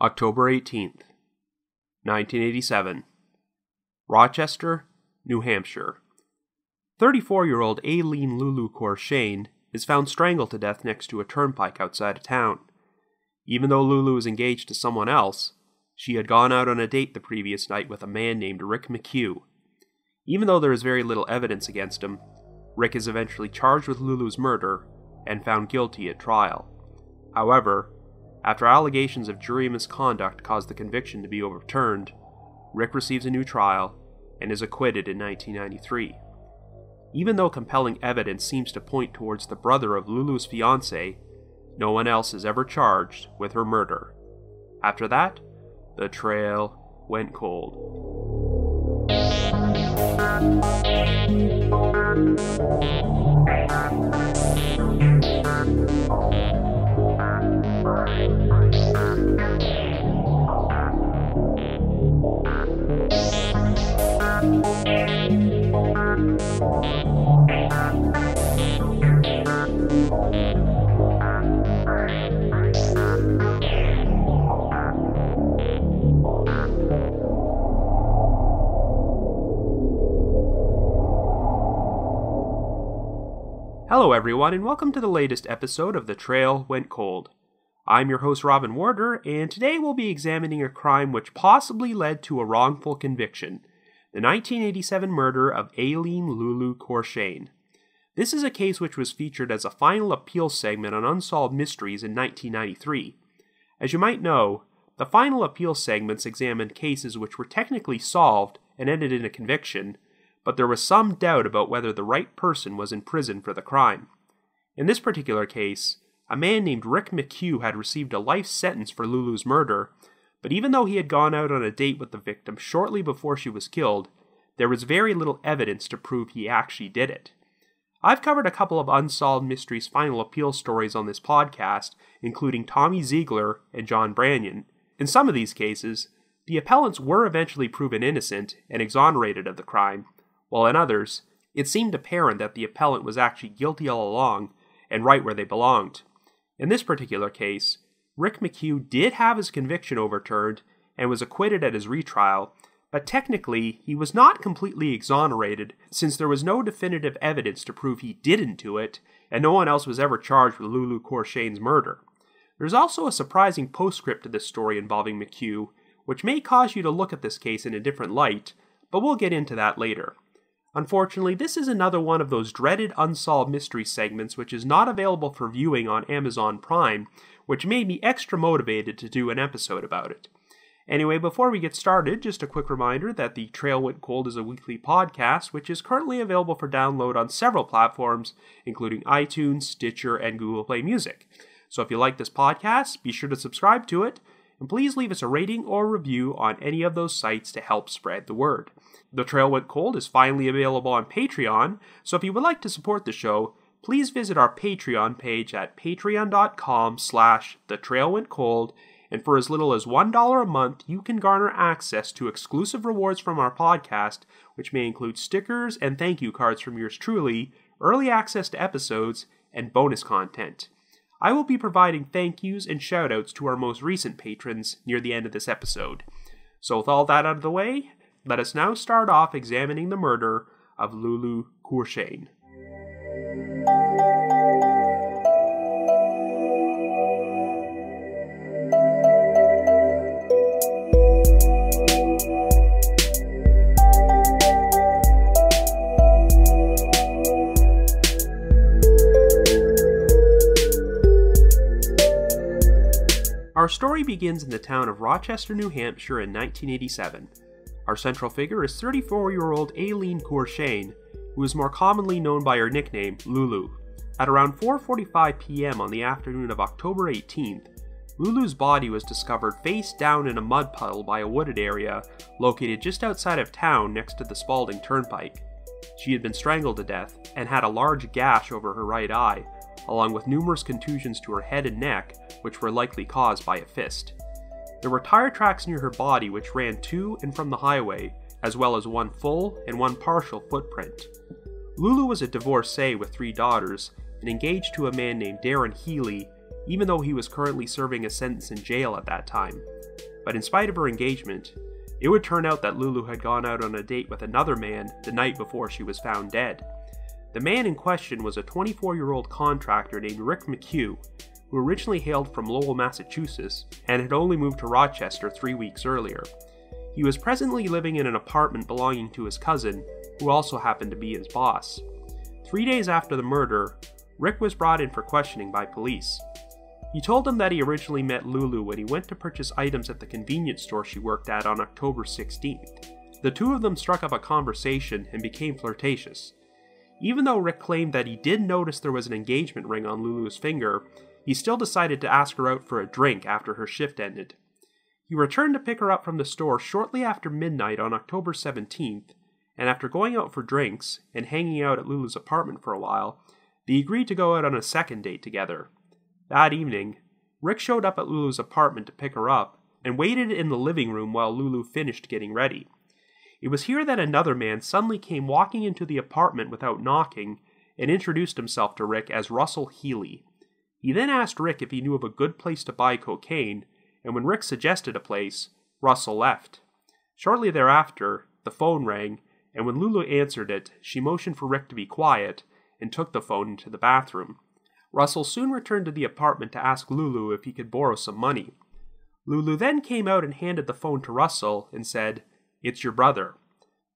October 18th, 1987. Rochester, New Hampshire. 34-year-old Alene Lulu Courchesne is found strangled to death next to a turnpike outside of town. Even though Lulu was engaged to someone else, she had gone out on a date the previous night with a man named Rick McCue. Even though there is very little evidence against him, Rick is eventually charged with Lulu's murder and found guilty at trial. However, after allegations of jury misconduct caused the conviction to be overturned, Rick receives a new trial and is acquitted in 1993. Even though compelling evidence seems to point towards the brother of Lulu's fiancée, no one else is ever charged with her murder. After that, the trail went cold. Hello everyone, and welcome to the latest episode of The Trail Went Cold. I'm your host Robin Warder, and today we'll be examining a crime which possibly led to a wrongful conviction, the 1987 murder of Alene Lulu Courchesne. This is a case which was featured as a final appeal segment on Unsolved Mysteries in 1993. As you might know, the final appeal segments examined cases which were technically solved and ended in a conviction, but there was some doubt about whether the right person was in prison for the crime. In this particular case, a man named Rick McCue had received a life sentence for Lulu's murder, but even though he had gone out on a date with the victim shortly before she was killed, there was very little evidence to prove he actually did it. I've covered a couple of Unsolved Mysteries final appeal stories on this podcast, including Tommy Ziegler and John Branyan. In some of these cases, the appellants were eventually proven innocent and exonerated of the crime, while in others, it seemed apparent that the appellant was actually guilty all along and right where they belonged. In this particular case, Rick McCue did have his conviction overturned and was acquitted at his retrial, but technically he was not completely exonerated since there was no definitive evidence to prove he didn't do it, and no one else was ever charged with Lulu Courchesne's murder. There's also a surprising postscript to this story involving McCue, which may cause you to look at this case in a different light, but we'll get into that later. Unfortunately, this is another one of those dreaded Unsolved Mystery segments which is not available for viewing on Amazon Prime, which made me extra motivated to do an episode about it. Anyway, before we get started, just a quick reminder that The Trail Went Cold is a weekly podcast which is currently available for download on several platforms, including iTunes, Stitcher, and Google Play Music. So if you like this podcast, be sure to subscribe to it, and please leave us a rating or review on any of those sites to help spread the word. The Trail Went Cold is finally available on Patreon, so if you would like to support the show, please visit our Patreon page at patreon.com/thetrailwentcold, and for as little as $1 a month, you can garner access to exclusive rewards from our podcast, which may include stickers and thank you cards from yours truly, early access to episodes, and bonus content. I will be providing thank yous and shoutouts to our most recent patrons near the end of this episode. So with all that out of the way, let us now start off examining the murder of Lulu Courchesne. Our story begins in the town of Rochester, New Hampshire in 1987. Our central figure is 34-year-old Alene Courchesne, who is more commonly known by her nickname, Lulu. At around 4:45 p.m. on the afternoon of October 18th, Lulu's body was discovered face down in a mud puddle by a wooded area located just outside of town next to the Spalding Turnpike. She had been strangled to death and had a large gash over her right eye, along with numerous contusions to her head and neck, which were likely caused by a fist. There were tire tracks near her body which ran to and from the highway, as well as one full and one partial footprint. Lulu was a divorcee with 3 daughters and engaged to a man named Darren Healy, even though he was currently serving a sentence in jail at that time. But in spite of her engagement, it would turn out that Lulu had gone out on a date with another man the night before she was found dead. The man in question was a 24-year-old contractor named Rick McCue, who originally hailed from Lowell, Massachusetts, and had only moved to Rochester 3 weeks earlier. He was presently living in an apartment belonging to his cousin, who also happened to be his boss. 3 days after the murder, Rick was brought in for questioning by police. He told them that he originally met Lulu when he went to purchase items at the convenience store she worked at on October 16th. The two of them struck up a conversation and became flirtatious. Even though Rick claimed that he did notice there was an engagement ring on Lulu's finger, he still decided to ask her out for a drink after her shift ended. He returned to pick her up from the store shortly after midnight on October 17th, and after going out for drinks and hanging out at Lulu's apartment for a while, they agreed to go out on a second date together. That evening, Rick showed up at Lulu's apartment to pick her up and waited in the living room while Lulu finished getting ready. It was here that another man suddenly came walking into the apartment without knocking and introduced himself to Rick as Russell Healy. He then asked Rick if he knew of a good place to buy cocaine, and when Rick suggested a place, Russell left. Shortly thereafter, the phone rang, and when Lulu answered it, she motioned for Rick to be quiet and took the phone into the bathroom. Russell soon returned to the apartment to ask Lulu if he could borrow some money. Lulu then came out and handed the phone to Russell and said, "It's your brother."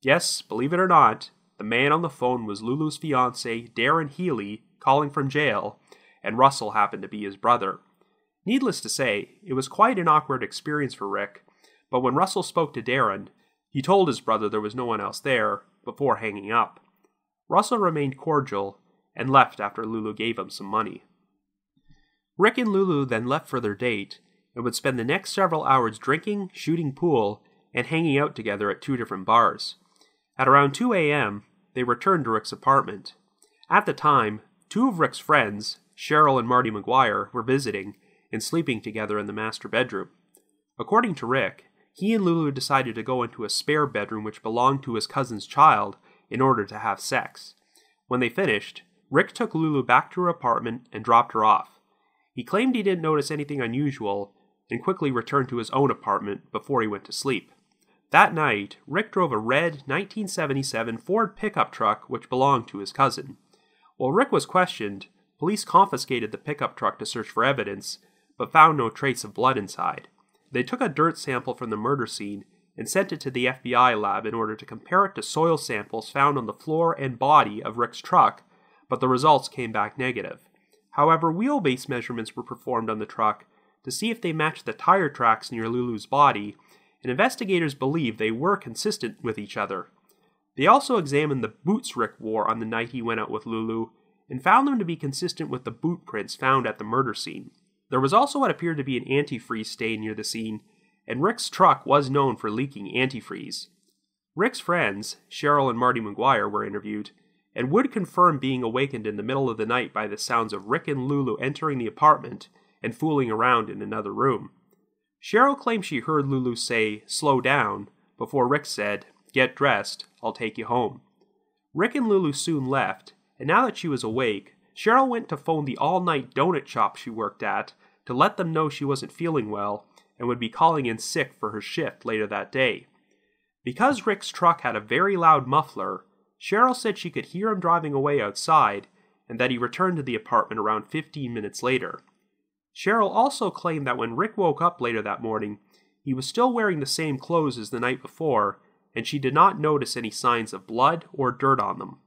Yes, believe it or not, the man on the phone was Lulu's fiancé, Darren Healy, calling from jail, and Russell happened to be his brother. Needless to say, it was quite an awkward experience for Rick, but when Russell spoke to Darren, he told his brother there was no one else there before hanging up. Russell remained cordial and left after Lulu gave him some money. Rick and Lulu then left for their date and would spend the next several hours drinking, shooting pool, and hanging out together at 2 different bars. At around 2 a.m., they returned to Rick's apartment. At the time, 2 of Rick's friends, Cheryl and Marty McGuire, were visiting and sleeping together in the master bedroom. According to Rick, he and Lulu decided to go into a spare bedroom which belonged to his cousin's child in order to have sex. When they finished, Rick took Lulu back to her apartment and dropped her off. He claimed he didn't notice anything unusual and quickly returned to his own apartment before he went to sleep. That night, Rick drove a red 1977 Ford pickup truck which belonged to his cousin. While Rick was questioned, police confiscated the pickup truck to search for evidence, but found no trace of blood inside. They took a dirt sample from the murder scene and sent it to the FBI lab in order to compare it to soil samples found on the floor and body of Rick's truck, but the results came back negative. However, wheelbase measurements were performed on the truck to see if they matched the tire tracks near Lulu's body, and investigators believe they were consistent with each other. They also examined the boots Rick wore on the night he went out with Lulu, and found them to be consistent with the boot prints found at the murder scene. There was also what appeared to be an antifreeze stain near the scene, and Rick's truck was known for leaking antifreeze. Rick's friends, Cheryl and Marty McGuire, were interviewed, and would confirm being awakened in the middle of the night by the sounds of Rick and Lulu entering the apartment and fooling around in another room. Cheryl claimed she heard Lulu say, "Slow down," before Rick said, "Get dressed, I'll take you home." Rick and Lulu soon left, and now that she was awake, Cheryl went to phone the all-night donut shop she worked at to let them know she wasn't feeling well and would be calling in sick for her shift later that day. Because Rick's truck had a very loud muffler, Cheryl said she could hear him driving away outside and that he returned to the apartment around 15 minutes later. Cheryl also claimed that when Rick woke up later that morning, he was still wearing the same clothes as the night before, and she did not notice any signs of blood or dirt on them.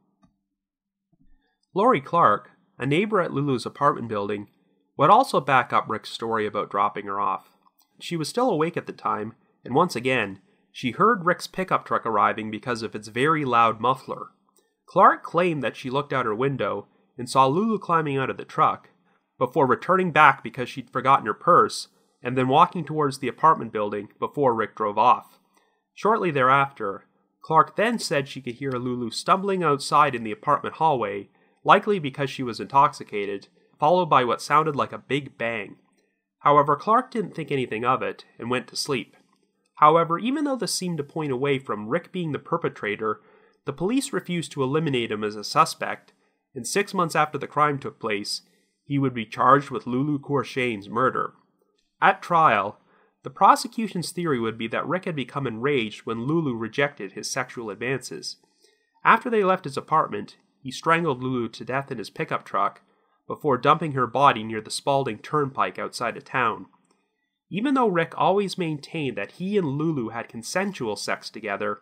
Lori Clark, a neighbor at Lulu's apartment building, would also back up Rick's story about dropping her off. She was still awake at the time, and once again, she heard Rick's pickup truck arriving because of its very loud muffler. Clark claimed that she looked out her window and saw Lulu climbing out of the truck, before returning back because she'd forgotten her purse, and then walking towards the apartment building before Rick drove off. Shortly thereafter, Clark then said she could hear Lulu stumbling outside in the apartment hallway, likely because she was intoxicated, followed by what sounded like a big bang. However, Clark didn't think anything of it and went to sleep. However, even though this seemed to point away from Rick being the perpetrator, the police refused to eliminate him as a suspect, and 6 months after the crime took place, he would be charged with Lulu Courchesne's murder. At trial, the prosecution's theory would be that Rick had become enraged when Lulu rejected his sexual advances. After they left his apartment, he strangled Lulu to death in his pickup truck before dumping her body near the Spalding Turnpike outside of town. Even though Rick always maintained that he and Lulu had consensual sex together,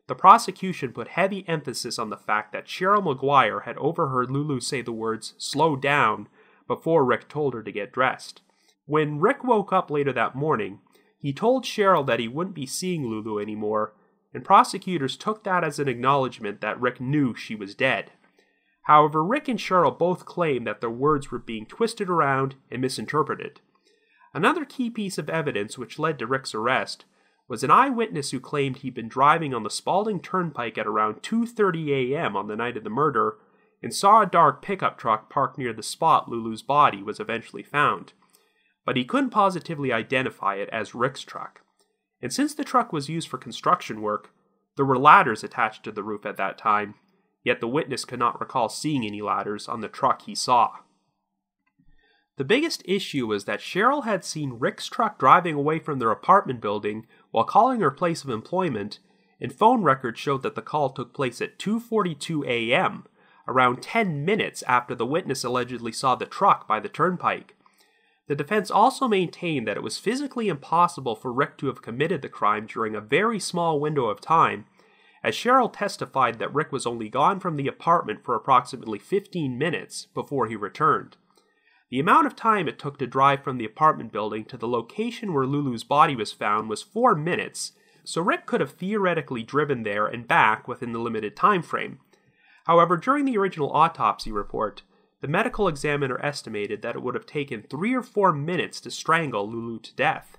the prosecution put heavy emphasis on the fact that Cheryl McGuire had overheard Lulu say the words, "slow down," before Rick told her to get dressed. When Rick woke up later that morning, he told Cheryl that he wouldn't be seeing Lulu anymore, and prosecutors took that as an acknowledgement that Rick knew she was dead. However, Rick and Cheryl both claimed that their words were being twisted around and misinterpreted. Another key piece of evidence which led to Rick's arrest was an eyewitness who claimed he'd been driving on the Spalding Turnpike at around 2:30 a.m. on the night of the murder and saw a dark pickup truck parked near the spot Lulu's body was eventually found. But he couldn't positively identify it as Rick's truck. And since the truck was used for construction work, there were ladders attached to the roof at that time, yet the witness could not recall seeing any ladders on the truck he saw. The biggest issue was that Cheryl had seen Rick's truck driving away from their apartment building while calling her place of employment, and phone records showed that the call took place at 2:42 a.m., around 10 minutes after the witness allegedly saw the truck by the turnpike. The defense also maintained that it was physically impossible for Rick to have committed the crime during a very small window of time, as Cheryl testified that Rick was only gone from the apartment for approximately 15 minutes before he returned. The amount of time it took to drive from the apartment building to the location where Lulu's body was found was 4 minutes, so Rick could have theoretically driven there and back within the limited time frame. However, during the original autopsy report, the medical examiner estimated that it would have taken 3 or 4 minutes to strangle Lulu to death.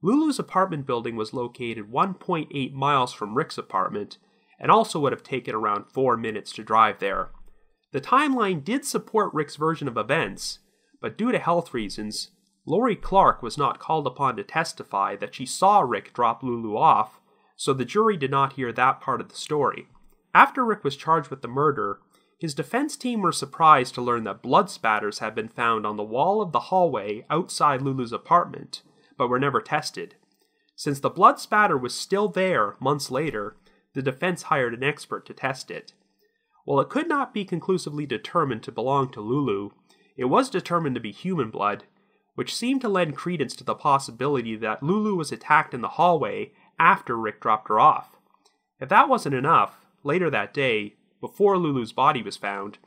Lulu's apartment building was located 1.8 miles from Rick's apartment, and also would have taken around 4 minutes to drive there. The timeline did support Rick's version of events, but due to health reasons, Lori Clark was not called upon to testify that she saw Rick drop Lulu off, so the jury did not hear that part of the story. After Rick was charged with the murder, his defense team were surprised to learn that blood spatters had been found on the wall of the hallway outside Lulu's apartment, but were never tested. Since the blood spatter was still there months later, the defense hired an expert to test it. While it could not be conclusively determined to belong to Lulu, it was determined to be human blood, which seemed to lend credence to the possibility that Lulu was attacked in the hallway after Rick dropped her off. If that wasn't enough, later that day, before Lulu's body was found,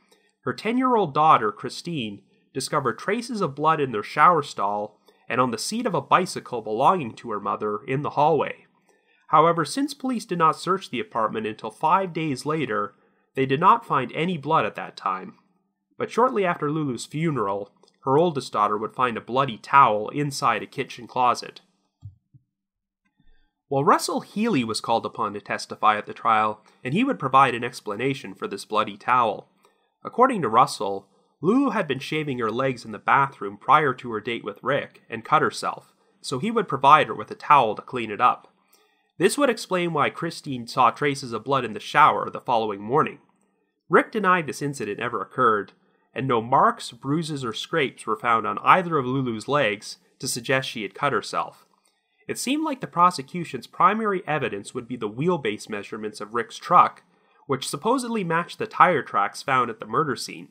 her 10-year-old daughter, Christine, discovered traces of blood in their shower stall and on the seat of a bicycle belonging to her mother in the hallway. However, since police did not search the apartment until 5 days later, they did not find any blood at that time. But shortly after Lulu's funeral, her oldest daughter would find a bloody towel inside a kitchen closet. While Russell Healy was called upon to testify at the trial, and he would provide an explanation for this bloody towel. According to Russell, Lulu had been shaving her legs in the bathroom prior to her date with Rick and cut herself, so he would provide her with a towel to clean it up. This would explain why Christine saw traces of blood in the shower the following morning. Rick denied this incident ever occurred, and no marks, bruises, or scrapes were found on either of Lulu's legs to suggest she had cut herself. It seemed like the prosecution's primary evidence would be the wheelbase measurements of Rick's truck, which supposedly matched the tire tracks found at the murder scene.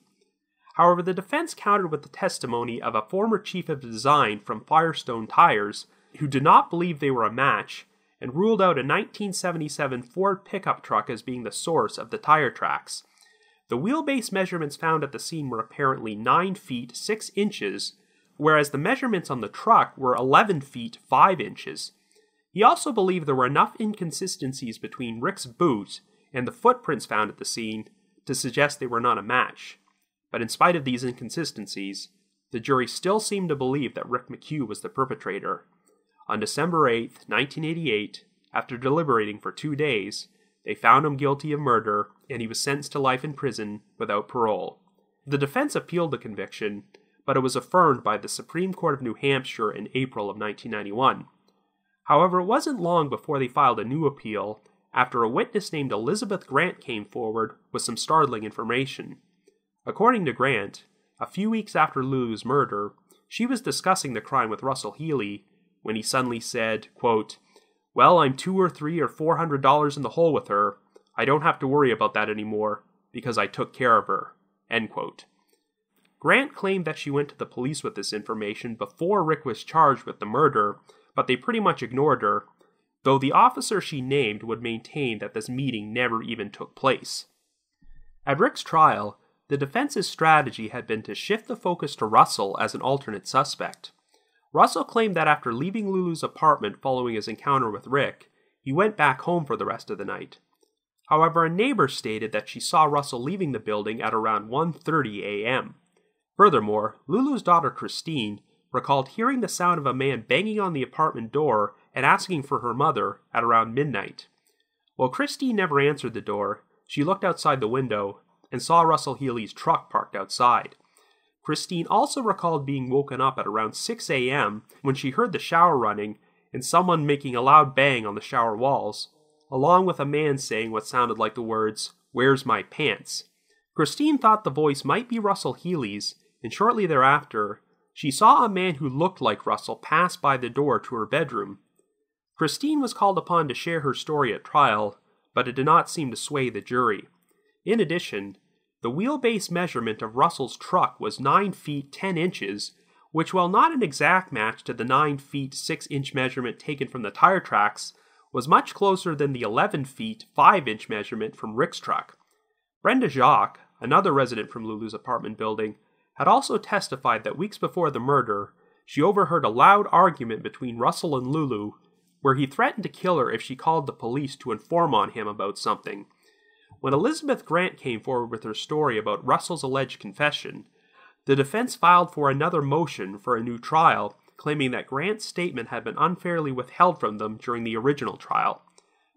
However, the defense countered with the testimony of a former chief of design from Firestone Tires, who did not believe they were a match, and ruled out a 1977 Ford pickup truck as being the source of the tire tracks. The wheelbase measurements found at the scene were apparently 9 feet 6 inches, whereas the measurements on the truck were 11 feet 5 inches. He also believed there were enough inconsistencies between Rick's boot and the footprints found at the scene to suggest they were not a match. But in spite of these inconsistencies, the jury still seemed to believe that Rick McCue was the perpetrator. On December 8, 1988, after deliberating for 2 days, they found him guilty of murder, and he was sentenced to life in prison without parole. The defense appealed the conviction, but it was affirmed by the Supreme Court of New Hampshire in April of 1991. However, it wasn't long before they filed a new appeal after a witness named Elizabeth Grant came forward with some startling information. According to Grant, a few weeks after Lulu's murder, she was discussing the crime with Russell Healy when he suddenly said, quote, "Well, I'm $200 or $300 or $400 in the hole with her. I don't have to worry about that anymore because I took care of her." End quote. Grant claimed that she went to the police with this information before Rick was charged with the murder, but they pretty much ignored her, though the officer she named would maintain that this meeting never even took place. At Rick's trial, the defense's strategy had been to shift the focus to Russell as an alternate suspect. Russell claimed that after leaving Lulu's apartment following his encounter with Rick, he went back home for the rest of the night. However, a neighbor stated that she saw Russell leaving the building at around 1:30 a.m. Furthermore, Lulu's daughter Christine recalled hearing the sound of a man banging on the apartment door and asking for her mother at around midnight. While Christine never answered the door, she looked outside the window and saw Russell Healy's truck parked outside. Christine also recalled being woken up at around 6 a.m. when she heard the shower running and someone making a loud bang on the shower walls, along with a man saying what sounded like the words, "Where's my pants?" Christine thought the voice might be Russell Healy's, and shortly thereafter, she saw a man who looked like Russell pass by the door to her bedroom. Christine was called upon to share her story at trial, but it did not seem to sway the jury. In addition, the wheelbase measurement of Russell's truck was 9 feet 10 inches, which, while not an exact match to the 9 feet 6-inch measurement taken from the tire tracks, was much closer than the 11 feet 5-inch measurement from Rick's truck. Brenda Jacques, another resident from Lulu's apartment building, had also testified that weeks before the murder, she overheard a loud argument between Russell and Lulu, where he threatened to kill her if she called the police to inform on him about something. When Elizabeth Grant came forward with her story about Russell's alleged confession, the defense filed for another motion for a new trial, claiming that Grant's statement had been unfairly withheld from them during the original trial.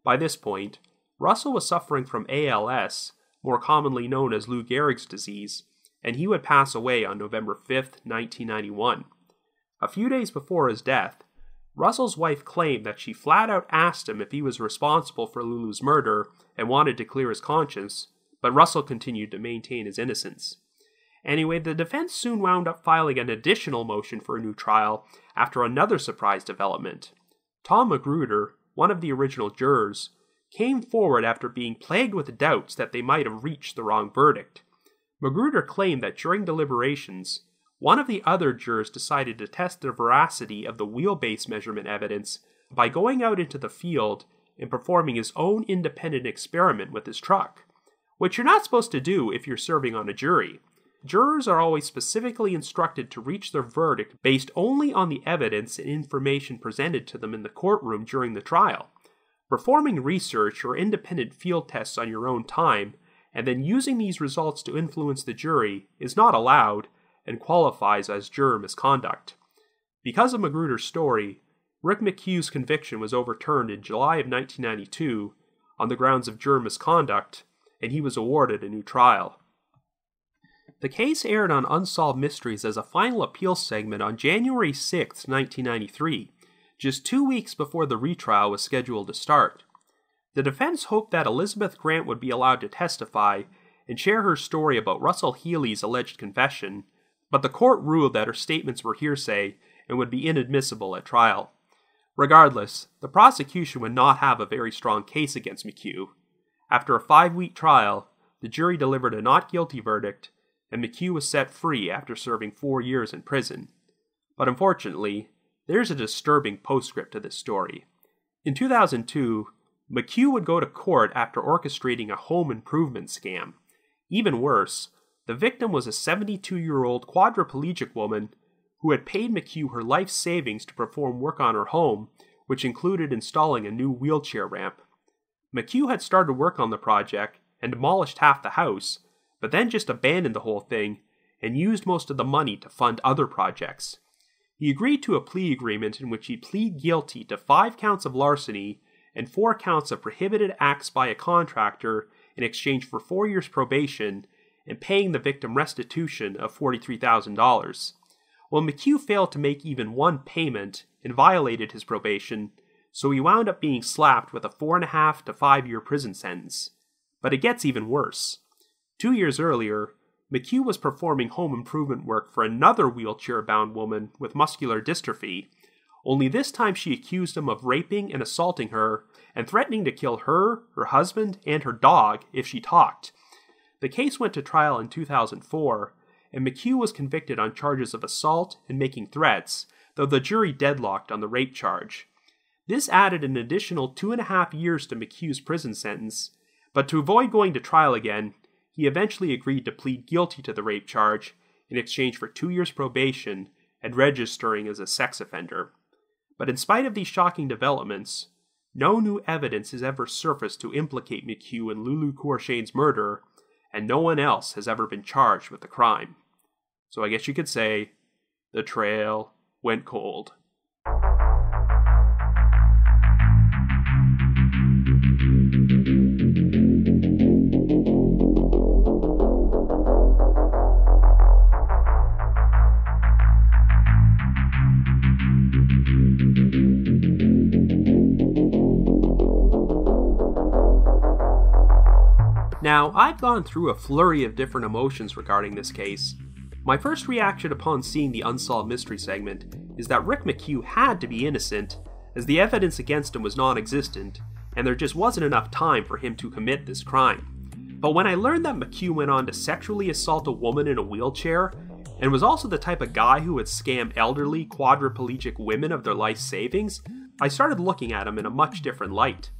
By this point, Russell was suffering from ALS, more commonly known as Lou Gehrig's disease, and he would pass away on November 5, 1991. A few days before his death, Russell's wife claimed that she flat out asked him if he was responsible for Lulu's murder and wanted to clear his conscience, but Russell continued to maintain his innocence. Anyway, the defense soon wound up filing an additional motion for a new trial after another surprise development. Tom Magruder, one of the original jurors, came forward after being plagued with doubts that they might have reached the wrong verdict. Magruder claimed that during deliberations, one of the other jurors decided to test the veracity of the wheelbase measurement evidence by going out into the field and performing his own independent experiment with his truck, which you're not supposed to do if you're serving on a jury. Jurors are always specifically instructed to reach their verdict based only on the evidence and information presented to them in the courtroom during the trial. Performing research or independent field tests on your own time, and then using these results to influence the jury, is not allowed and qualifies as juror misconduct. Because of Magruder's story, Rick McCue's conviction was overturned in July of 1992 on the grounds of juror misconduct, and he was awarded a new trial. The case aired on Unsolved Mysteries as a final appeal segment on January 6, 1993, just 2 weeks before the retrial was scheduled to start. The defense hoped that Elizabeth Grant would be allowed to testify and share her story about Russell Healy's alleged confession, but the court ruled that her statements were hearsay and would be inadmissible at trial. Regardless, the prosecution would not have a very strong case against McCue. After a 5-week trial, the jury delivered a not guilty verdict, and McCue was set free after serving 4 years in prison. But unfortunately, there's a disturbing postscript to this story. In 2002, McCue would go to court after orchestrating a home improvement scam. Even worse, the victim was a 72-year-old quadriplegic woman who had paid McCue her life savings to perform work on her home, which included installing a new wheelchair ramp. McCue had started work on the project and demolished half the house, but then just abandoned the whole thing and used most of the money to fund other projects. He agreed to a plea agreement in which he pleaded guilty to 5 counts of larceny and 4 counts of prohibited acts by a contractor in exchange for 4 years probation and paying the victim restitution of $43,000. Well, McCue failed to make even one payment and violated his probation, so he wound up being slapped with a 4.5 to 5 year prison sentence. But it gets even worse. 2 years earlier, McCue was performing home improvement work for another wheelchair-bound woman with muscular dystrophy, only this time she accused him of raping and assaulting her and threatening to kill her, her husband, and her dog if she talked. The case went to trial in 2004, and McCue was convicted on charges of assault and making threats, though the jury deadlocked on the rape charge. This added an additional 2.5 years to McCue's prison sentence, but to avoid going to trial again, he eventually agreed to plead guilty to the rape charge in exchange for 2 years probation and registering as a sex offender. But in spite of these shocking developments, no new evidence has ever surfaced to implicate McCue in Lulu Courchesne's murder, and no one else has ever been charged with the crime. So I guess you could say, the trail went cold. Now, I've gone through a flurry of different emotions regarding this case. My first reaction upon seeing the Unsolved Mystery segment is that Rick McCue had to be innocent, as the evidence against him was non-existent, and there just wasn't enough time for him to commit this crime. But when I learned that McCue went on to sexually assault a woman in a wheelchair, and was also the type of guy who would scam elderly, quadriplegic women of their life savings, I started looking at him in a much different light.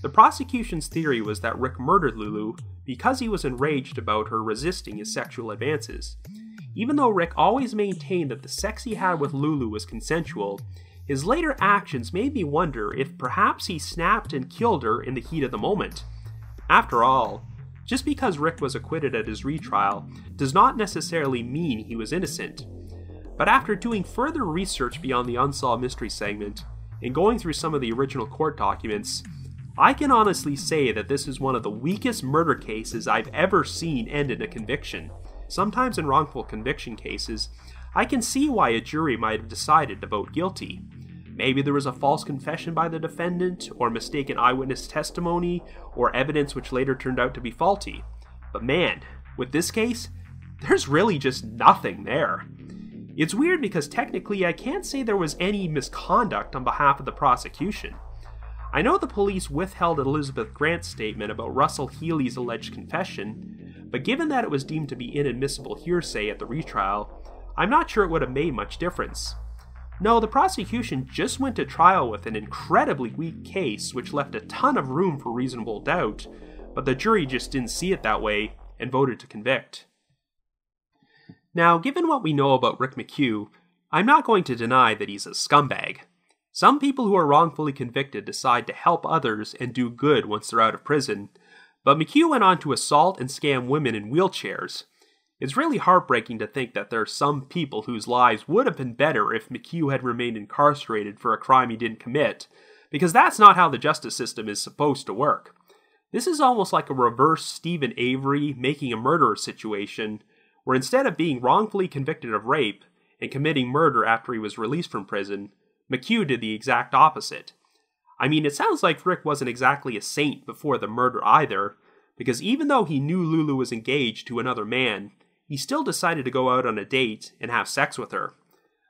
The prosecution's theory was that Rick murdered Lulu because he was enraged about her resisting his sexual advances. Even though Rick always maintained that the sex he had with Lulu was consensual, his later actions made me wonder if perhaps he snapped and killed her in the heat of the moment. After all, just because Rick was acquitted at his retrial does not necessarily mean he was innocent. But after doing further research beyond the Unsolved Mystery segment, and going through some of the original court documents, I can honestly say that this is one of the weakest murder cases I've ever seen end in a conviction. Sometimes in wrongful conviction cases, I can see why a jury might have decided to vote guilty. Maybe there was a false confession by the defendant, or mistaken eyewitness testimony, or evidence which later turned out to be faulty. But man, with this case, there's really just nothing there. It's weird because technically I can't say there was any misconduct on behalf of the prosecution. I know the police withheld Elizabeth Grant's statement about Russell Healy's alleged confession, but given that it was deemed to be inadmissible hearsay at the retrial, I'm not sure it would have made much difference. No, the prosecution just went to trial with an incredibly weak case which left a ton of room for reasonable doubt, but the jury just didn't see it that way and voted to convict. Now, given what we know about Rick McCue, I'm not going to deny that he's a scumbag. Some people who are wrongfully convicted decide to help others and do good once they're out of prison, but McCue went on to assault and scam women in wheelchairs. It's really heartbreaking to think that there are some people whose lives would have been better if McCue had remained incarcerated for a crime he didn't commit, because that's not how the justice system is supposed to work. This is almost like a reverse Stephen Avery making a murderer situation, where instead of being wrongfully convicted of rape and committing murder after he was released from prison, McCue did the exact opposite. I mean, it sounds like Rick wasn't exactly a saint before the murder either, because even though he knew Lulu was engaged to another man, he still decided to go out on a date and have sex with her.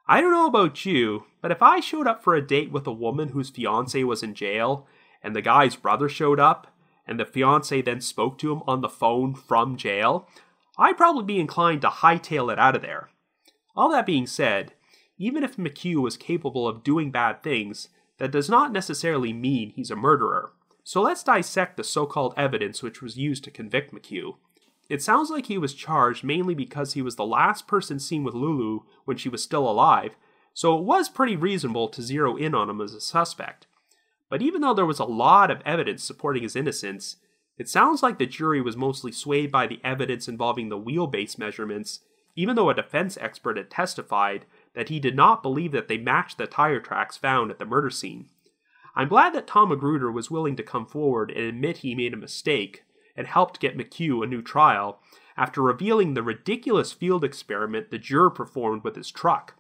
I don't know about you, but if I showed up for a date with a woman whose fiancé was in jail, and the guy's brother showed up, and the fiancé then spoke to him on the phone from jail, I'd probably be inclined to hightail it out of there. All that being said, even if McCue was capable of doing bad things, that does not necessarily mean he's a murderer. So let's dissect the so-called evidence which was used to convict McCue. It sounds like he was charged mainly because he was the last person seen with Lulu when she was still alive, so it was pretty reasonable to zero in on him as a suspect. But even though there was a lot of evidence supporting his innocence, it sounds like the jury was mostly swayed by the evidence involving the wheelbase measurements, even though a defense expert had testified that he did not believe that they matched the tire tracks found at the murder scene. I'm glad that Tom Magruder was willing to come forward and admit he made a mistake, and helped get McCue a new trial after revealing the ridiculous field experiment the juror performed with his truck.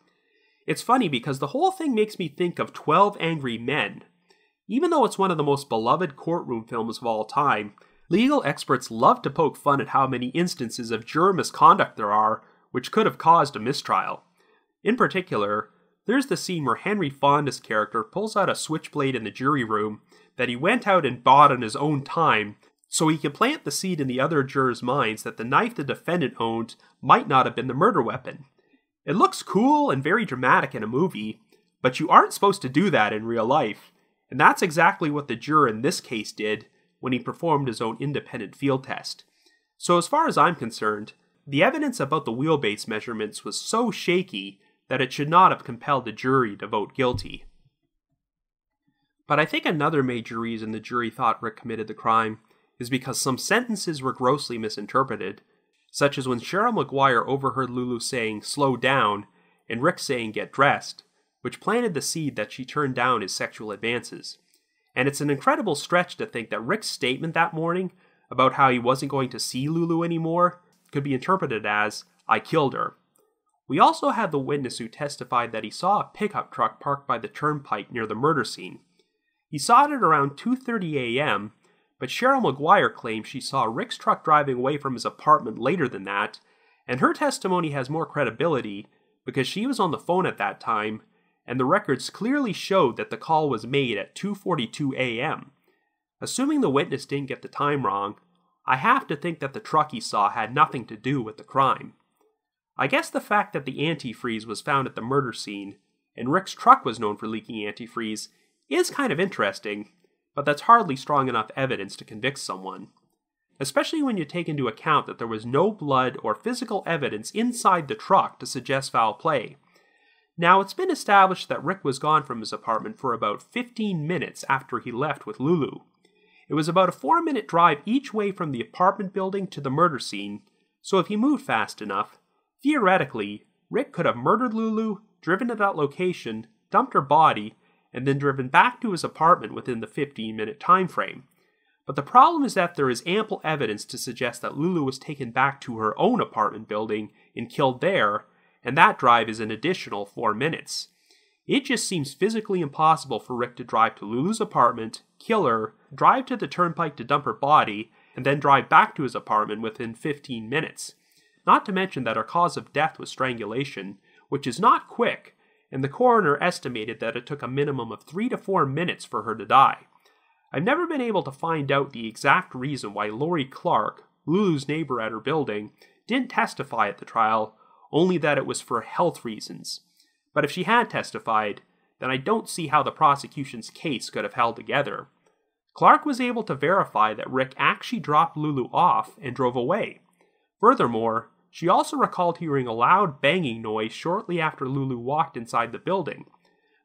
It's funny because the whole thing makes me think of 12 Angry Men. Even though it's one of the most beloved courtroom films of all time, Legal experts love to poke fun at how many instances of juror misconduct there are which could have caused a mistrial. In particular, there's the scene where Henry Fonda's character pulls out a switchblade in the jury room that he went out and bought on his own time so he could plant the seed in the other jurors' minds that the knife the defendant owned might not have been the murder weapon. It looks cool and very dramatic in a movie, but you aren't supposed to do that in real life, and that's exactly what the juror in this case did when he performed his own independent field test. So as far as I'm concerned, the evidence about the wheelbase measurements was so shaky that it should not have compelled the jury to vote guilty. But I think another major reason the jury thought Rick committed the crime is because some sentences were grossly misinterpreted, such as when Cheryl Maguire overheard Lulu saying, "slow down," and Rick saying, "get dressed," which planted the seed that she turned down his sexual advances. And it's an incredible stretch to think that Rick's statement that morning about how he wasn't going to see Lulu anymore could be interpreted as, "I killed her." We also had the witness who testified that he saw a pickup truck parked by the turnpike near the murder scene. He saw it at around 2:30 a.m., but Cheryl Maguire claims she saw Rick's truck driving away from his apartment later than that, and her testimony has more credibility because she was on the phone at that time, and the records clearly showed that the call was made at 2:42 a.m. Assuming the witness didn't get the time wrong, I have to think that the truck he saw had nothing to do with the crime. I guess the fact that the antifreeze was found at the murder scene, and Rick's truck was known for leaking antifreeze, is kind of interesting, but that's hardly strong enough evidence to convict someone. Especially when you take into account that there was no blood or physical evidence inside the truck to suggest foul play. Now, it's been established that Rick was gone from his apartment for about 15 minutes after he left with Lulu. It was about a 4-minute drive each way from the apartment building to the murder scene, so if he moved fast enough, theoretically, Rick could have murdered Lulu, driven to that location, dumped her body, and then driven back to his apartment within the 15-minute time frame. But the problem is that there is ample evidence to suggest that Lulu was taken back to her own apartment building and killed there, and that drive is an additional 4 minutes. It just seems physically impossible for Rick to drive to Lulu's apartment, kill her, drive to the turnpike to dump her body, and then drive back to his apartment within 15 minutes. Not to mention that her cause of death was strangulation, which is not quick, and the coroner estimated that it took a minimum of 3 to 4 minutes for her to die. I've never been able to find out the exact reason why Lori Clark, Lulu's neighbor at her building, didn't testify at the trial, only that it was for health reasons. But if she had testified, then I don't see how the prosecution's case could have held together. Clark was able to verify that Rick actually dropped Lulu off and drove away. Furthermore, she also recalled hearing a loud banging noise shortly after Lulu walked inside the building.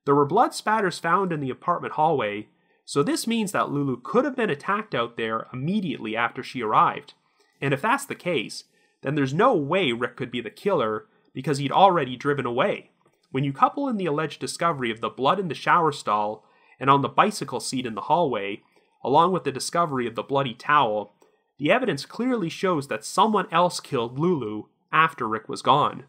There were blood spatters found in the apartment hallway, so this means that Lulu could have been attacked out there immediately after she arrived. And if that's the case, then there's no way Rick could be the killer because he'd already driven away. When you couple in the alleged discovery of the blood in the shower stall and on the bicycle seat in the hallway, along with the discovery of the bloody towel, the evidence clearly shows that someone else killed Lulu after Rick was gone.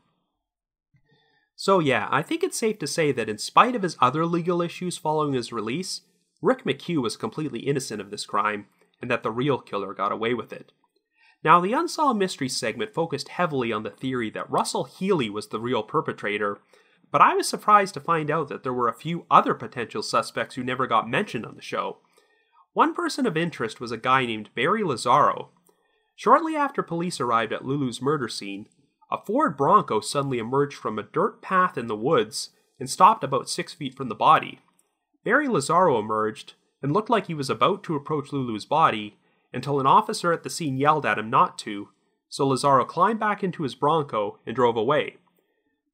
So yeah, I think it's safe to say that in spite of his other legal issues following his release, Rick McCue was completely innocent of this crime, and that the real killer got away with it. Now, the Unsolved Mystery segment focused heavily on the theory that Russell Healy was the real perpetrator, but I was surprised to find out that there were a few other potential suspects who never got mentioned on the show. One person of interest was a guy named Barry Lazzaro. Shortly after police arrived at Lulu's murder scene, a Ford Bronco suddenly emerged from a dirt path in the woods and stopped about 6 feet from the body. Barry Lazzaro emerged and looked like he was about to approach Lulu's body until an officer at the scene yelled at him not to, so Lazzaro climbed back into his Bronco and drove away.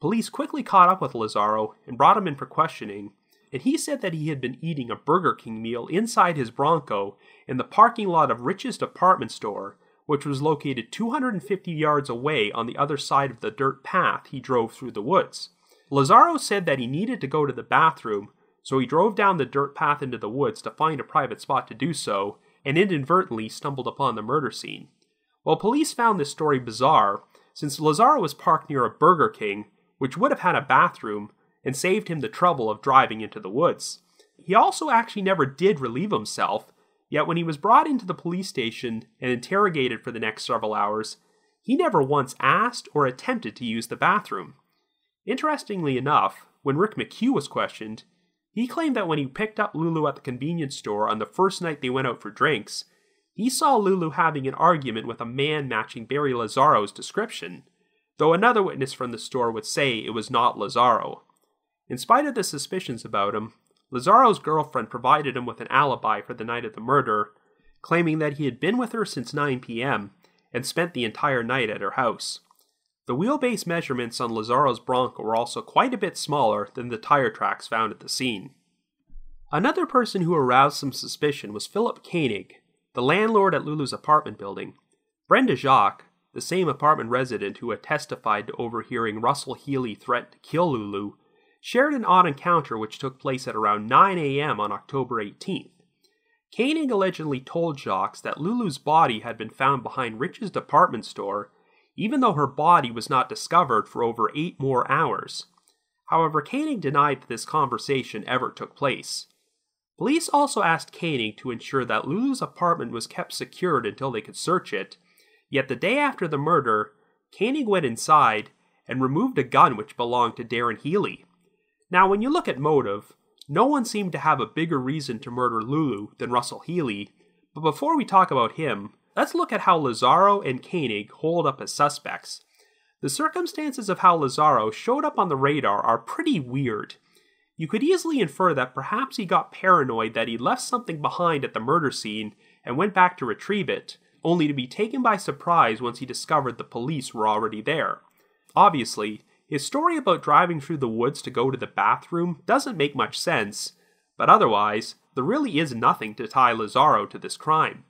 Police quickly caught up with Lazzaro and brought him in for questioning, and he said that he had been eating a Burger King meal inside his Bronco in the parking lot of Rich's department store, which was located 250 yards away on the other side of the dirt path he drove through the woods. Lazzaro said that he needed to go to the bathroom, so he drove down the dirt path into the woods to find a private spot to do so, and inadvertently stumbled upon the murder scene. Well, police found this story bizarre, since Lazzaro was parked near a Burger King, which would have had a bathroom, and saved him the trouble of driving into the woods. He also actually never did relieve himself, Yet when he was brought into the police station and interrogated for the next several hours, he never once asked or attempted to use the bathroom. Interestingly enough, when Rick McCue was questioned, he claimed that when he picked up Lulu at the convenience store on the first night they went out for drinks, he saw Lulu having an argument with a man matching Barry Lazzaro's description, though another witness from the store would say it was not Lazzaro. In spite of the suspicions about him, Lazzaro's girlfriend provided him with an alibi for the night of the murder, claiming that he had been with her since 9 p.m. and spent the entire night at her house. The wheelbase measurements on Lazzaro's Bronco were also quite a bit smaller than the tire tracks found at the scene. Another person who aroused some suspicion was Philip Koenig, the landlord at Lulu's apartment building. Brenda Jacques, the same apartment resident who had testified to overhearing Russell Healy threaten to kill Lulu, shared an odd encounter which took place at around 9 a.m. on October 18th. Koenig allegedly told Jacques that Lulu's body had been found behind Rich's department store, even though her body was not discovered for over 8 more hours. However, Koenig denied that this conversation ever took place. Police also asked Koenig to ensure that Lulu's apartment was kept secured until they could search it, yet the day after the murder, Koenig went inside and removed a gun which belonged to Darren Healy. Now, when you look at motive, no one seemed to have a bigger reason to murder Lulu than Russell Healy, but before we talk about him, let's look at how Lazzaro and Koenig hold up as suspects. The circumstances of how Lazzaro showed up on the radar are pretty weird. You could easily infer that perhaps he got paranoid that he'd left something behind at the murder scene and went back to retrieve it, only to be taken by surprise once he discovered the police were already there. Obviously, his story about driving through the woods to go to the bathroom doesn't make much sense, but otherwise, there really is nothing to tie Lazzaro to this crime.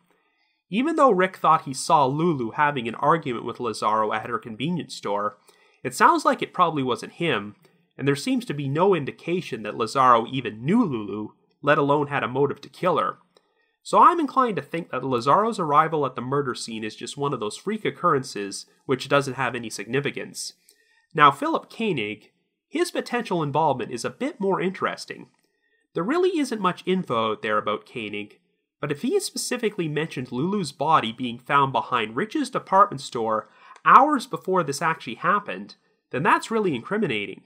Even though Rick thought he saw Lulu having an argument with Lazzaro at her convenience store, it sounds like it probably wasn't him, and there seems to be no indication that Lazzaro even knew Lulu, let alone had a motive to kill her. So I'm inclined to think that Lazzaro's arrival at the murder scene is just one of those freak occurrences which doesn't have any significance. Now, Philip Koenig, his potential involvement is a bit more interesting. There really isn't much info out there about Koenig, but if he specifically mentioned Lulu's body being found behind Rich's department store hours before this actually happened, then that's really incriminating.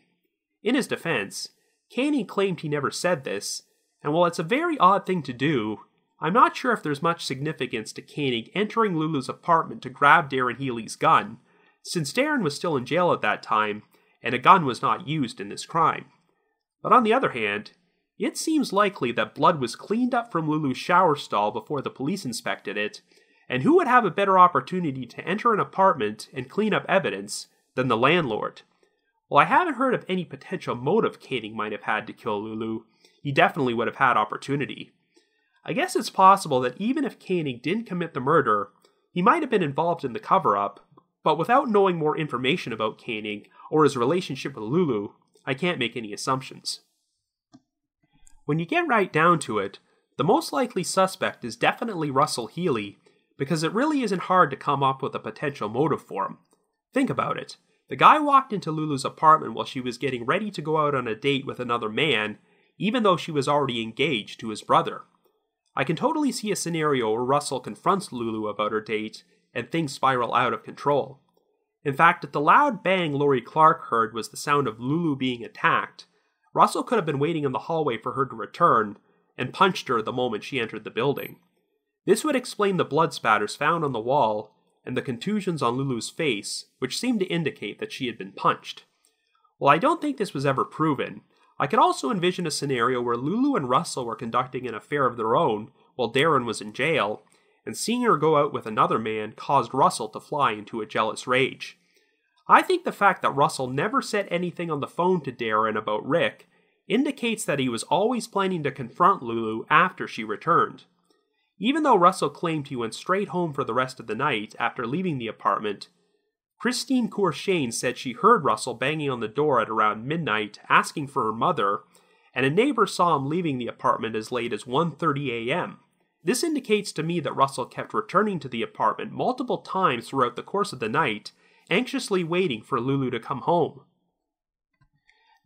In his defense, Koenig claimed he never said this, and while it's a very odd thing to do, I'm not sure if there's much significance to Koenig entering Lulu's apartment to grab Darren Healy's gun, since Darren was still in jail at that time, and a gun was not used in this crime. But on the other hand, it seems likely that blood was cleaned up from Lulu's shower stall before the police inspected it, and who would have a better opportunity to enter an apartment and clean up evidence than the landlord? While I haven't heard of any potential motive Koenig might have had to kill Lulu, he definitely would have had opportunity. I guess it's possible that even if Koenig didn't commit the murder, he might have been involved in the cover-up, but without knowing more information about Koenig or his relationship with Lulu, I can't make any assumptions. When you get right down to it, the most likely suspect is definitely Russell Healy, because it really isn't hard to come up with a potential motive for him. Think about it. The guy walked into Lulu's apartment while she was getting ready to go out on a date with another man, even though she was already engaged to his brother. I can totally see a scenario where Russell confronts Lulu about her date, and things spiral out of control. In fact, if the loud bang Lori Clark heard was the sound of Lulu being attacked, Russell could have been waiting in the hallway for her to return, and punched her the moment she entered the building. This would explain the blood spatters found on the wall, and the contusions on Lulu's face, which seemed to indicate that she had been punched. While I don't think this was ever proven, I could also envision a scenario where Lulu and Russell were conducting an affair of their own while Darren was in jail, and seeing her go out with another man caused Russell to fly into a jealous rage. I think the fact that Russell never said anything on the phone to Darren about Rick indicates that he was always planning to confront Lulu after she returned. Even though Russell claimed he went straight home for the rest of the night after leaving the apartment, Lulu Courchesne said she heard Russell banging on the door at around midnight asking for her mother, and a neighbor saw him leaving the apartment as late as 1:30 a.m. This indicates to me that Russell kept returning to the apartment multiple times throughout the course of the night, anxiously waiting for Lulu to come home.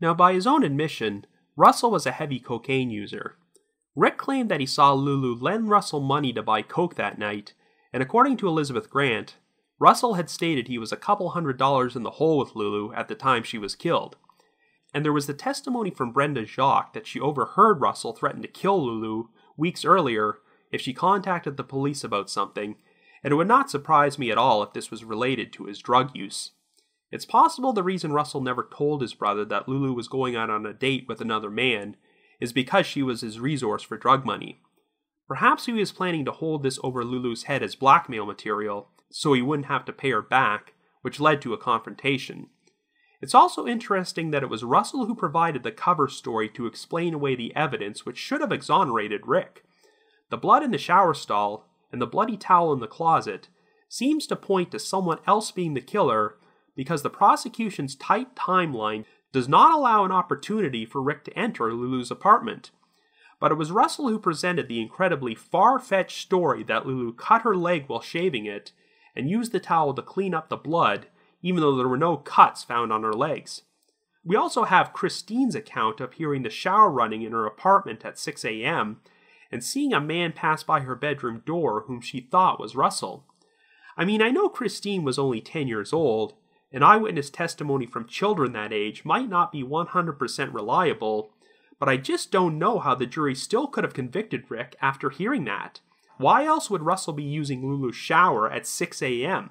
Now, by his own admission, Russell was a heavy cocaine user. Rick claimed that he saw Lulu lend Russell money to buy coke that night, and according to Elizabeth Grant, Russell had stated he was a couple $100 in the hole with Lulu at the time she was killed. And there was the testimony from Brenda Jacques that she overheard Russell threaten to kill Lulu weeks earlier if she contacted the police about something, and it would not surprise me at all if this was related to his drug use. It's possible the reason Russell never told his brother that Lulu was going out on a date with another man is because she was his resource for drug money. Perhaps he was planning to hold this over Lulu's head as blackmail material, so he wouldn't have to pay her back, which led to a confrontation. It's also interesting that it was Russell who provided the cover story to explain away the evidence which should have exonerated Rick. The blood in the shower stall, and the bloody towel in the closet, seems to point to someone else being the killer because the prosecution's tight timeline does not allow an opportunity for Rick to enter Lulu's apartment. But it was Russell who presented the incredibly far-fetched story that Lulu cut her leg while shaving it, and used the towel to clean up the blood, even though there were no cuts found on her legs. We also have Christine's account of hearing the shower running in her apartment at 6 a.m., and seeing a man pass by her bedroom door whom she thought was Russell. I mean, I know Christine was only 10 years old, and eyewitness testimony from children that age might not be 100% reliable, but I just don't know how the jury still could have convicted Rick after hearing that. Why else would Russell be using Lulu's shower at 6 a.m.?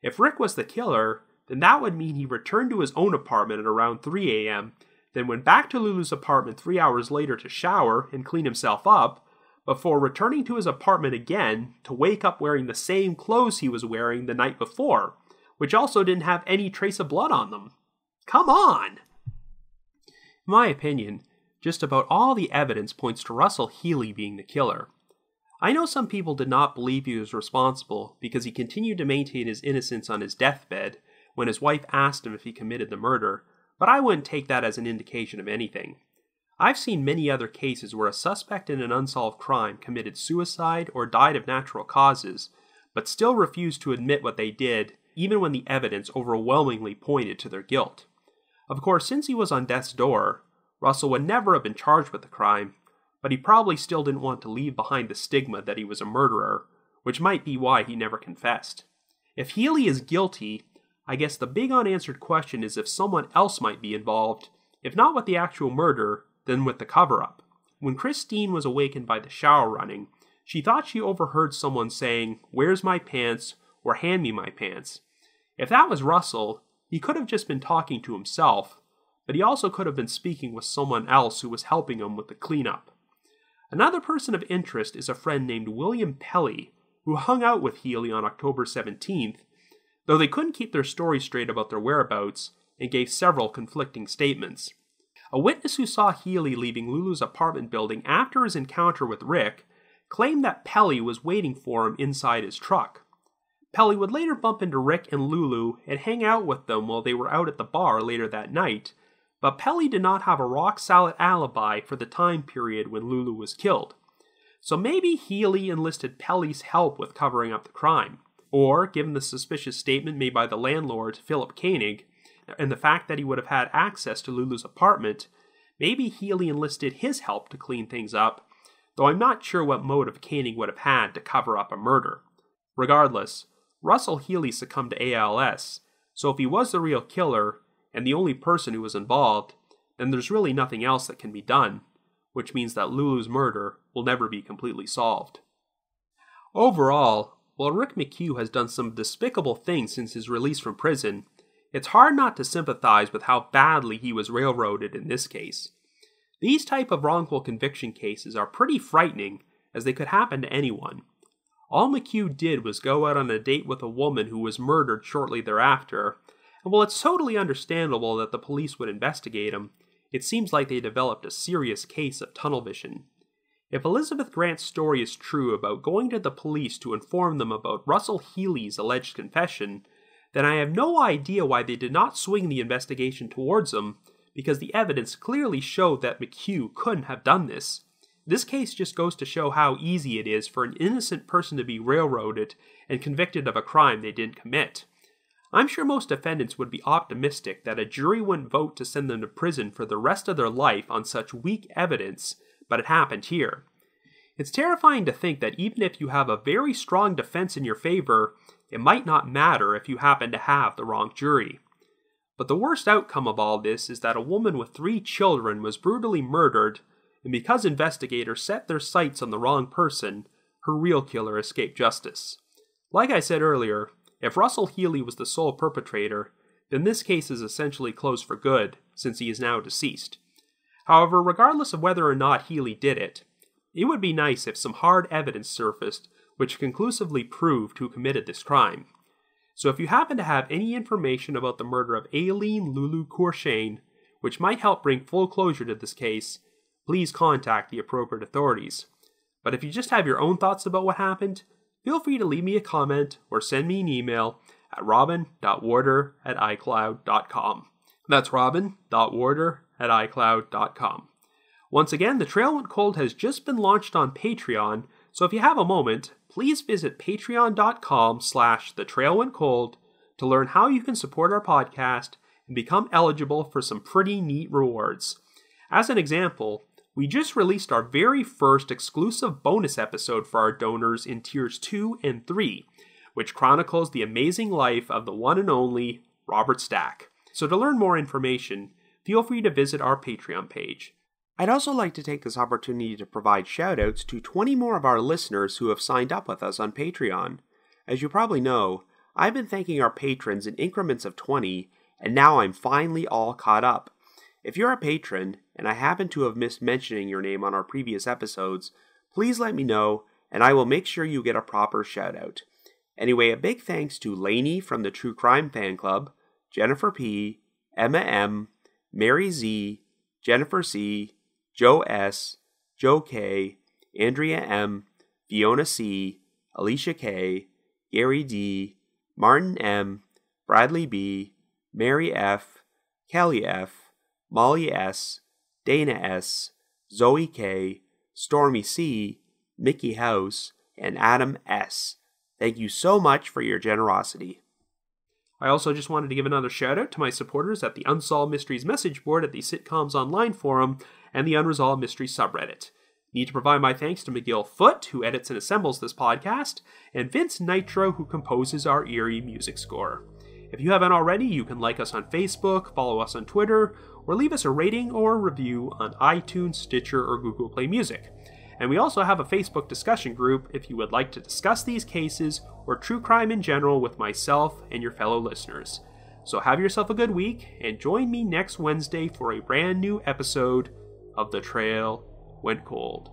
If Rick was the killer, then that would mean he returned to his own apartment at around 3 a.m., then went back to Lulu's apartment 3 hours later to shower and clean himself up, before returning to his apartment again to wake up wearing the same clothes he was wearing the night before, which also didn't have any trace of blood on them. Come on! In my opinion, just about all the evidence points to Russell Healy being the killer. I know some people did not believe he was responsible because he continued to maintain his innocence on his deathbed when his wife asked him if he committed the murder, but I wouldn't take that as an indication of anything. I've seen many other cases where a suspect in an unsolved crime committed suicide or died of natural causes, but still refused to admit what they did, even when the evidence overwhelmingly pointed to their guilt. Of course, since he was on death's door, Russell would never have been charged with the crime, but he probably still didn't want to leave behind the stigma that he was a murderer, which might be why he never confessed. If Healy is guilty, I guess the big unanswered question is if someone else might be involved, if not with the actual murder, then with the cover-up. When Christine was awakened by the shower running, she thought she overheard someone saying, "Where's my pants?" or "Hand me my pants." If that was Russell, he could have just been talking to himself, but he also could have been speaking with someone else who was helping him with the cleanup. Another person of interest is a friend named William Pelly, who hung out with Healy on October 17th, though they couldn't keep their story straight about their whereabouts and gave several conflicting statements. A witness who saw Healy leaving Lulu's apartment building after his encounter with Rick claimed that Pelly was waiting for him inside his truck. Pelly would later bump into Rick and Lulu and hang out with them while they were out at the bar later that night, but Pelly did not have a rock-solid alibi for the time period when Lulu was killed. So maybe Healy enlisted Pelly's help with covering up the crime. Or, given the suspicious statement made by the landlord, Philip Koenig, and the fact that he would have had access to Lulu's apartment, maybe Healy enlisted his help to clean things up, though I'm not sure what motive Koenig would have had to cover up a murder. Regardless, Russell Healy succumbed to ALS, so if he was the real killer, and the only person who was involved, then there's really nothing else that can be done, which means that Lulu's murder will never be completely solved. Overall, while Rick McCue has done some despicable things since his release from prison, it's hard not to sympathize with how badly he was railroaded in this case. These type of wrongful conviction cases are pretty frightening, as they could happen to anyone. All McCue did was go out on a date with a woman who was murdered shortly thereafter, and while it's totally understandable that the police would investigate him, it seems like they developed a serious case of tunnel vision. If Elizabeth Grant's story is true about going to the police to inform them about Russell Healy's alleged confession, then I have no idea why they did not swing the investigation towards him, because the evidence clearly showed that McCue couldn't have done this. This case just goes to show how easy it is for an innocent person to be railroaded and convicted of a crime they didn't commit. I'm sure most defendants would be optimistic that a jury wouldn't vote to send them to prison for the rest of their life on such weak evidence, but it happened here. It's terrifying to think that even if you have a very strong defense in your favor, it might not matter if you happen to have the wrong jury. But the worst outcome of all this is that a woman with 3 children was brutally murdered, and because investigators set their sights on the wrong person, her real killer escaped justice. Like I said earlier, if Russell Healy was the sole perpetrator, then this case is essentially closed for good, since he is now deceased. However, regardless of whether or not Healy did it, it would be nice if some hard evidence surfaced which conclusively proved who committed this crime. So if you happen to have any information about the murder of Alene Lulu Courchesne, which might help bring full closure to this case, please contact the appropriate authorities. But if you just have your own thoughts about what happened, feel free to leave me a comment or send me an email at robin.warder@icloud.com. That's robin.warder@icloud.com. Once again, The Trail Went Cold has just been launched on Patreon, so if you have a moment, please visit patreon.com/thetrailwentcold to learn how you can support our podcast and become eligible for some pretty neat rewards. As an example, we just released our very first exclusive bonus episode for our donors in tiers 2 and 3, which chronicles the amazing life of the one and only Robert Stack. So to learn more information, feel free to visit our Patreon page. I'd also like to take this opportunity to provide shoutouts to 20 more of our listeners who have signed up with us on Patreon. As you probably know, I've been thanking our patrons in increments of 20, and now I'm finally all caught up. If you're a patron, and I happen to have missed mentioning your name on our previous episodes, please let me know, and I will make sure you get a proper shoutout. Anyway, a big thanks to Lainey from the True Crime Fan Club, Jennifer P., Emma M., Mary Z., Jennifer C., Joe S., Joe K., Andrea M., Fiona C., Alicia K., Gary D., Martin M., Bradley B., Mary F., Kelly F., Molly S., Dana S., Zoe K., Stormy C., Mickey House, and Adam S. Thank you so much for your generosity. I also just wanted to give another shout out to my supporters at the Unsolved Mysteries message board at the Sitcoms Online forum and the Unresolved Mysteries subreddit. Need to provide my thanks to McGill Foote, who edits and assembles this podcast, and Vince Nitro, who composes our eerie music score. If you haven't already, you can like us on Facebook, follow us on Twitter, or leave us a rating or a review on iTunes, Stitcher, or Google Play Music. And we also have a Facebook discussion group if you would like to discuss these cases or true crime in general with myself and your fellow listeners. So have yourself a good week, and join me next Wednesday for a brand new episode of The Trail Went Cold.